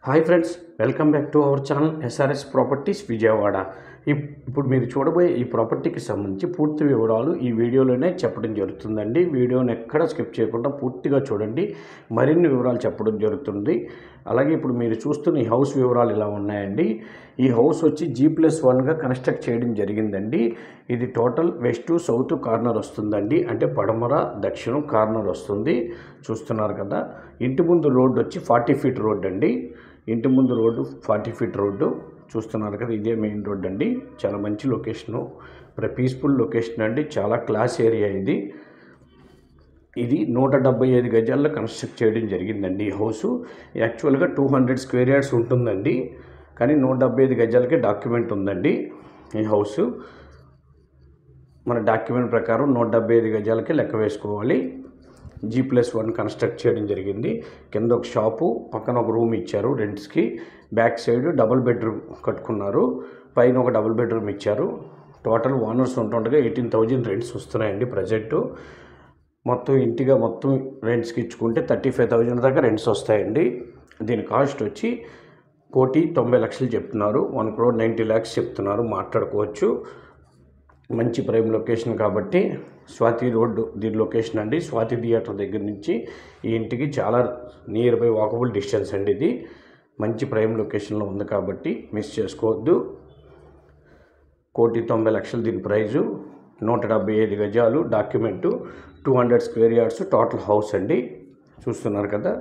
Hi friends, welcome back to our channel SRS properties Vijayawada. ఇప్పుడు మీరు చూడబోయే ఈ ప్రాపర్టీకి సంబంధించి పూర్తి వివరాలు ఈ వీడియోలోనే చెప్పడం జరుగుతుందండి. వీడియోని ఎక్కడ స్కిప్ చేయకుండా పూర్తిగా చూడండి, మరిన్ని వివరాలు చెప్పడం జరుగుతుంది. అలాగే ఇప్పుడు మీరు చూస్తున్న ఈ హౌస్ వివరాలు ఇలా ఉన్నాయండి. ఈ హౌస్ వచ్చి G+1గా కన్స్ట్రక్ట్ చేయడం జరిగిందండి. ఇది టోటల్ వెస్ట్ సౌత్ కార్నర్ వస్తుందండి, అంటే పడమర దక్షిణం కార్నర్ వస్తుంది. చూస్తున్నారు కదా, ఇంటి ముందు రోడ్డు వచ్చి 40 ఫీట్ రోడ్ అండి. ఇంటి ముందు రోడ్డు 40 ఫీట్ రోడ్డు చూస్తున్నారు కదా, ఇదే మెయిన్ రోడ్ అండి. చాలా మంచి లొకేషను, పీస్ఫుల్ లొకేషన్ అండి. చాలా క్లాస్ ఏరియా ఇది. ఇది 175 గజాల్లో కన్స్ట్రక్ట్ చేయడం జరిగిందండి. ఈ హౌసు యాక్చువల్గా 200 స్క్వేర్ యార్డ్స్ ఉంటుందండి, కానీ 175 గజాలకే డాక్యుమెంట్ ఉందండి. ఈ హౌసు మన డాక్యుమెంట్ ప్రకారం 175 గజాలకే లెక్క వేసుకోవాలి. G+1 కన్స్ట్రక్ట్ చేయడం జరిగింది. కింద ఒక షాపు, పక్కన ఒక రూమ్ ఇచ్చారు రెంట్స్కి. బ్యాక్ సైడ్ డబుల్ బెడ్రూమ్ కట్టుకున్నారు, పైన ఒక డబుల్ బెడ్రూమ్ ఇచ్చారు. టోటల్ ఓనర్స్ ఉంటుండగా 18,000 రెంట్స్ వస్తున్నాయండి ప్రజెంటు. మొత్తం ఇంటిగా మొత్తం రెంట్స్కి ఇచ్చుకుంటే 35,000 దాకా రెంట్స్ వస్తాయండి. దీని కాస్ట్ వచ్చి 1,90,00,000 చెప్తున్నారు. 1,90,00,000 చెప్తున్నారు, మాట్లాడుకోవచ్చు. మంచి ప్రైమ్ లొకేషన్ కాబట్టి స్వాతి రోడ్డు దీని లొకేషన్ అండి. స్వాతి థియేటర్ దగ్గర నుంచి ఈ ఇంటికి చాలా నియర్ బై వాకబుల్ డిస్టెన్స్ అండి. ఇది మంచి ప్రైమ్ లొకేషన్లో ఉంది కాబట్టి మిస్ చేసుకోవద్దు. 1,90,00,000 దీని ప్రైజు. 175 గజాలు document, 200 square yards total house అండి. చూస్తున్నారు కదా,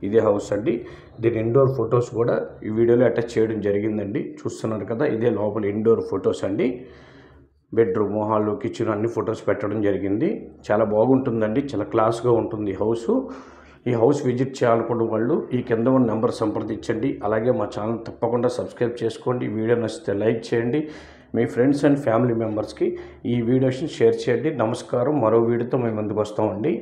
ఇదే హౌస్ అండి. దీని ఇండోర్ ఫొటోస్ కూడా ఈ వీడియోలో అటాచ్ చేయడం జరిగిందండి. చూస్తున్నారు కదా, ఇదే లోపల ఇండోర్ ఫొటోస్ అండి. బెడ్రూమ్, హాల్, కిచెన్ అన్ని ఫొటోస్ పెట్టడం జరిగింది. చాలా బాగుంటుందండి, చాలా క్లాస్గా ఉంటుంది ఈ హౌసు. ఈ హౌస్ విజిట్ చేయాలనుకున్న వాళ్ళు ఈ కింద ఉన్న నెంబర్ సంప్రదించండి. అలాగే మా ఛానల్ తప్పకుండా సబ్స్క్రైబ్ చేసుకోండి. వీడియో నచ్చితే లైక్ చేయండి. మీ ఫ్రెండ్స్ అండ్ ఫ్యామిలీ మెంబర్స్కి ఈ వీడియోస్ని షేర్ చేయండి. నమస్కారం. మరో వీడియోతో మేము ముందుకు వస్తామండి.